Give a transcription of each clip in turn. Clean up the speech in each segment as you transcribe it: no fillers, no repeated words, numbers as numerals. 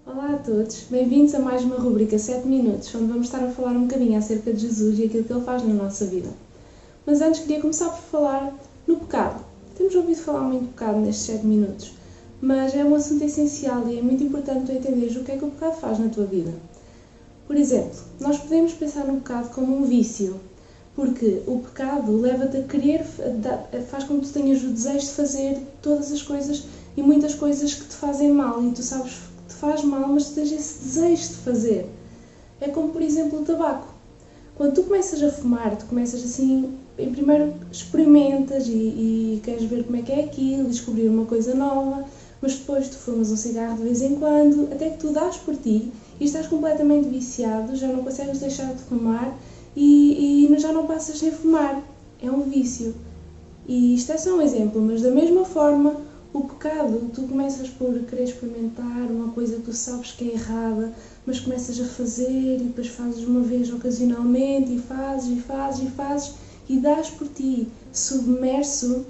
Olá a todos, bem-vindos a mais uma rubrica 7 minutos, onde vamos estar a falar um bocadinho acerca de Jesus e aquilo que Ele faz na nossa vida. Mas antes queria começar por falar no pecado. Temos ouvido falar muito de pecado nestes 7 minutos, mas é um assunto essencial e é muito importante tu entenderes o que é que o pecado faz na tua vida. Por exemplo, nós podemos pensar no pecado como um vício, porque o pecado leva-te a querer, faz com que tu tenhas o desejo de fazer todas as coisas e muitas coisas que te fazem mal e tu sabes que te faz mal, mas tu tens esse desejo de fazer. É como, por exemplo, o tabaco. Quando tu começas a fumar, tu começas assim, em primeiro experimentas e queres ver como é que é aquilo, descobrir uma coisa nova, mas depois tu fumas um cigarro de vez em quando, até que tu dás por ti e estás completamente viciado, já não consegues deixar de fumar e já não passas sem fumar. É um vício. E isto é só um exemplo, mas da mesma forma, o pecado, tu começas por querer experimentar uma coisa que tu sabes que é errada, mas começas a fazer e depois fazes uma vez ocasionalmente e fazes e dás por ti submerso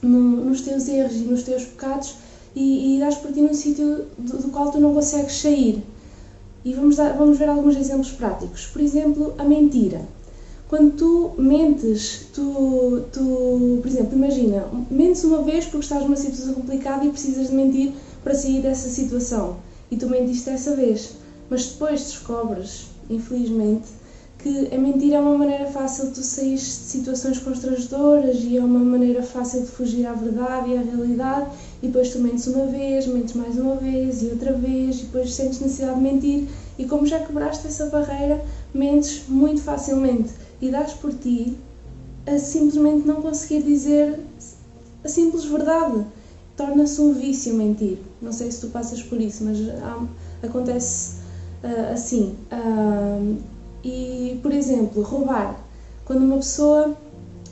nos teus erros e nos teus pecados e dás por ti num sítio do qual tu não consegues sair. E vamos ver alguns exemplos práticos. Por exemplo, a mentira. Quando tu mentes, por exemplo, imagina, mentes uma vez porque estás numa situação complicada e precisas de mentir para sair dessa situação. E tu mentiste dessa vez. Mas depois descobres, infelizmente, que a mentira é uma maneira fácil de tu sair de situações constrangedoras e é uma maneira fácil de fugir à verdade e à realidade e depois tu mentes uma vez, mentes mais uma vez e outra vez e depois sentes necessidade de mentir e como já quebraste essa barreira, mentes muito facilmente e dás por ti a simplesmente não conseguir dizer a simples verdade. Torna-se um vício mentir. Não sei se tu passas por isso, mas acontece assim. E, por exemplo, roubar. Quando uma pessoa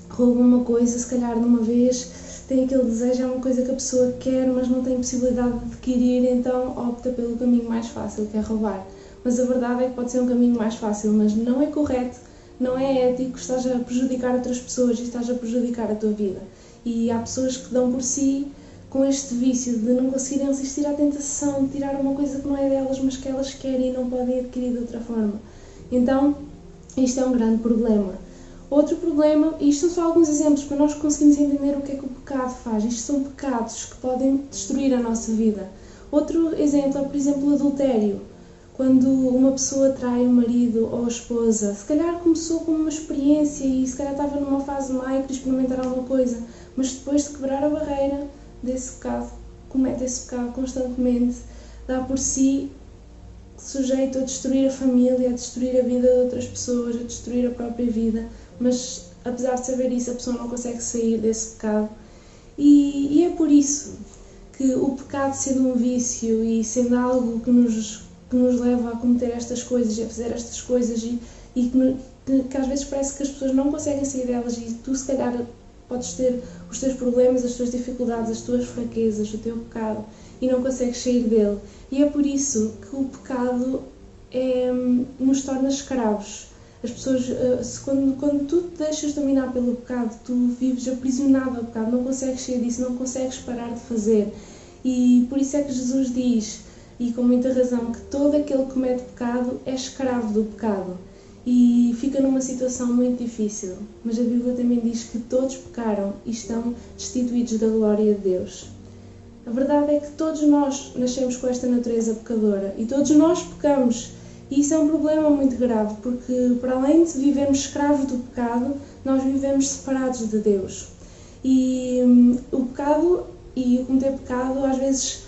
rouba uma coisa, se calhar de uma vez, tem aquele desejo, é uma coisa que a pessoa quer, mas não tem possibilidade de adquirir, então opta pelo caminho mais fácil, que é roubar. Mas a verdade é que pode ser um caminho mais fácil, mas não é correto, não é ético, estás a prejudicar outras pessoas e estás a prejudicar a tua vida. E há pessoas que dão por si com este vício de não conseguirem resistir à tentação de tirar uma coisa que não é delas, mas que elas querem e não podem adquirir de outra forma. Então, isto é um grande problema. Outro problema, e isto são só alguns exemplos para nós conseguirmos entender o que é que o pecado faz. Isto são pecados que podem destruir a nossa vida. Outro exemplo é, por exemplo, o adultério. Quando uma pessoa trai o marido ou a esposa, se calhar começou com uma experiência e se calhar estava numa fase má e queria experimentar alguma coisa, mas depois de quebrar a barreira desse pecado, comete esse pecado constantemente, dá por si sujeito a destruir a família, a destruir a vida de outras pessoas, a destruir a própria vida, mas apesar de saber isso, a pessoa não consegue sair desse pecado. E é por isso que o pecado, sendo um vício e sendo algo que nos leva a cometer estas coisas e a fazer estas coisas e que às vezes parece que as pessoas não conseguem sair delas e tu se calhar podes ter os teus problemas, as tuas dificuldades, as tuas fraquezas, o teu pecado e não consegues sair dele. E é por isso que o pecado nos torna escravos. As pessoas, quando tu te deixas dominar pelo pecado, tu vives aprisionado ao pecado, não consegues sair disso, não consegues parar de fazer. E por isso é que Jesus diz, e com muita razão, que todo aquele que comete pecado é escravo do pecado. E fica numa situação muito difícil. Mas a Bíblia também diz que todos pecaram e estão destituídos da glória de Deus. A verdade é que todos nós nascemos com esta natureza pecadora e todos nós pecamos. E isso é um problema muito grave, porque para além de vivermos escravos do pecado, nós vivemos separados de Deus. E o pecado e o cometer pecado às vezes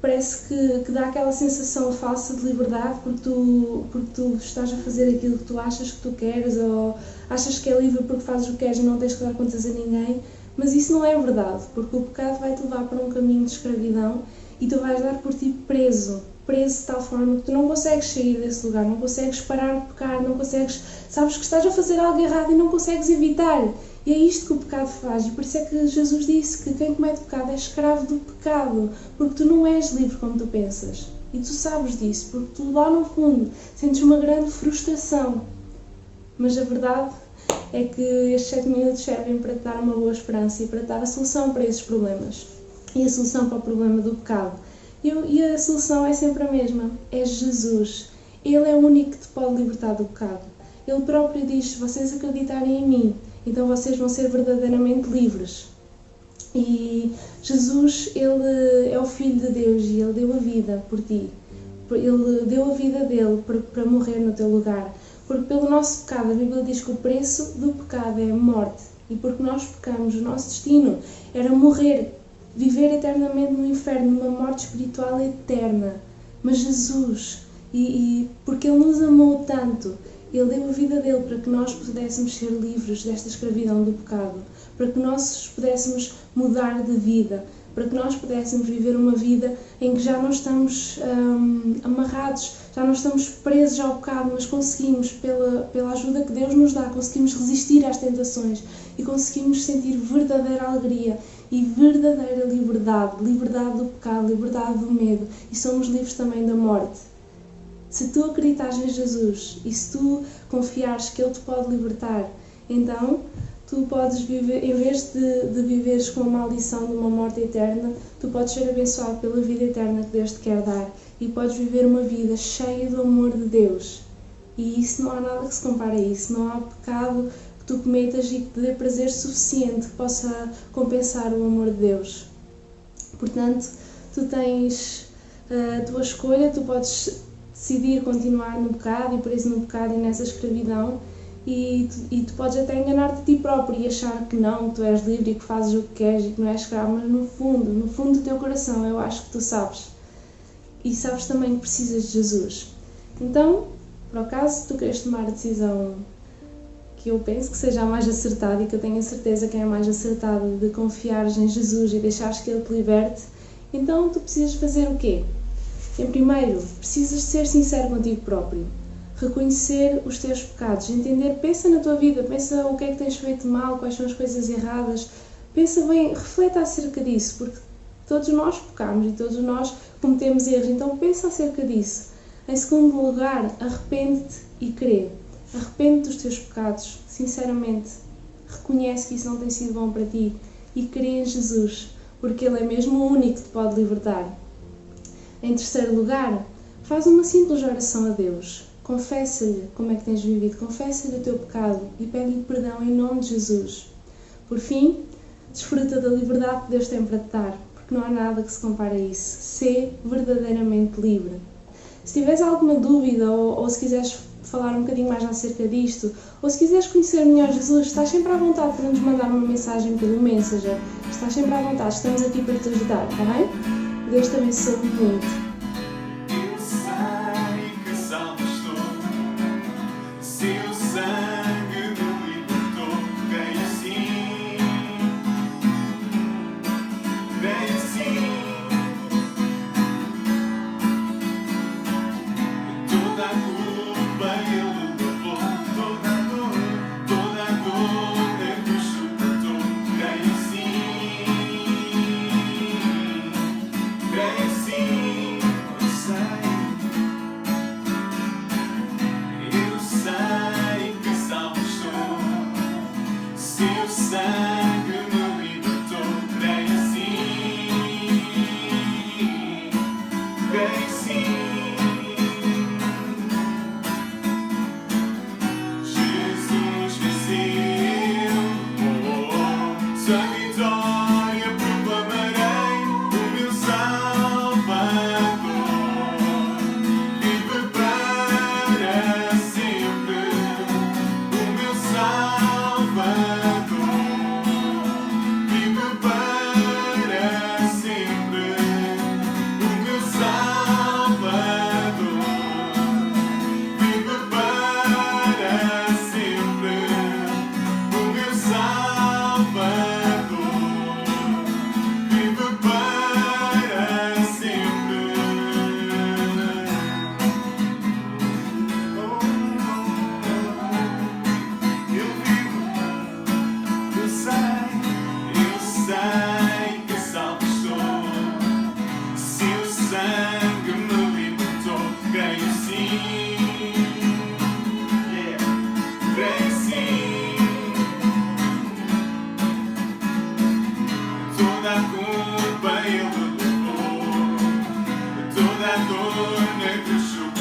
parece que dá aquela sensação falsa de liberdade porque tu estás a fazer aquilo que tu achas que tu queres ou achas que é livre porque fazes o que queres e não tens que dar contas a ninguém. Mas isso não é verdade, porque o pecado vai-te levar para um caminho de escravidão e tu vais dar por ti preso de tal forma que tu não consegues sair desse lugar, não consegues parar de pecar, não consegues, sabes que estás a fazer algo errado e não consegues evitar. E é isto que o pecado faz, e por isso é que Jesus disse que quem comete pecado é escravo do pecado, porque tu não és livre como tu pensas. E tu sabes disso, porque tu lá no fundo sentes uma grande frustração. Mas a verdade é que estes 7 minutos servem para te dar uma boa esperança e para te dar a solução para esses problemas. E a solução para o problema do pecado E a solução é sempre a mesma, é Jesus. Ele é o único que te pode libertar do pecado. Ele próprio diz, se vocês acreditarem em mim, então vocês vão ser verdadeiramente livres. E Jesus, Ele é o Filho de Deus e Ele deu a vida por ti. Ele deu a vida dele para morrer no teu lugar. Porque pelo nosso pecado, a Bíblia diz que o preço do pecado é a morte. E porque nós pecamos, o nosso destino era morrer, viver eternamente no inferno, numa morte espiritual eterna. Mas Jesus, porque Ele nos amou tanto, Ele deu a vida dele para que nós pudéssemos ser livres desta escravidão do pecado, para que nós pudéssemos mudar de vida, para que nós pudéssemos viver uma vida em que já não estamos amarrados, já não estamos presos ao pecado, mas conseguimos, pela ajuda que Deus nos dá, conseguimos resistir às tentações e conseguimos sentir verdadeira alegria e verdadeira liberdade, liberdade do pecado, liberdade do medo, e somos livres também da morte. Se tu acreditares em Jesus e se tu confiares que Ele te pode libertar, então tu podes viver, em vez de viveres com a maldição de uma morte eterna, tu podes ser abençoado pela vida eterna que Deus te quer dar e podes viver uma vida cheia do amor de Deus. E isso não há nada que se compare a isso, não há pecado que tu cometas e que te dê prazer suficiente que possa compensar o amor de Deus. Portanto, tu tens a tua escolha, tu podes decidir continuar no pecado e preso no pecado e nessa escravidão, e tu podes até enganar-te a ti próprio e achar que não, que tu és livre e que fazes o que queres e que não és escravo, mas no fundo do teu coração eu acho que tu sabes, e sabes também que precisas de Jesus. Então, por acaso tu queres tomar a decisão que eu penso que seja a mais acertada e que eu tenho a certeza que é a mais acertada, de confiares em Jesus e deixares que Ele te liberte, então tu precisas fazer o quê? Em primeiro, precisas ser sincero contigo próprio, reconhecer os teus pecados, entender, pensa na tua vida, pensa o que é que tens feito mal, quais são as coisas erradas, pensa bem, refleta acerca disso, porque todos nós pecamos e todos nós cometemos erros, então pensa acerca disso. Em segundo lugar, arrepende-te e crê, arrepende-te dos teus pecados, sinceramente, reconhece que isso não tem sido bom para ti e crê em Jesus, porque Ele é mesmo o único que te pode libertar. Em terceiro lugar, faz uma simples oração a Deus. Confessa-lhe como é que tens vivido, confessa-lhe o teu pecado e pede-lhe perdão em nome de Jesus. Por fim, desfruta da liberdade que Deus tem para te dar, porque não há nada que se compare a isso. Sê verdadeiramente livre. Se tiveres alguma dúvida ou se quiseres falar um bocadinho mais acerca disto, ou se quiseres conhecer melhor Jesus, estás sempre à vontade para nos mandar uma mensagem pelo Messenger. Estás sempre à vontade, estamos aqui para te ajudar, está bem? Deus te abençoe muito. Creio sim. Senhor, nem do seu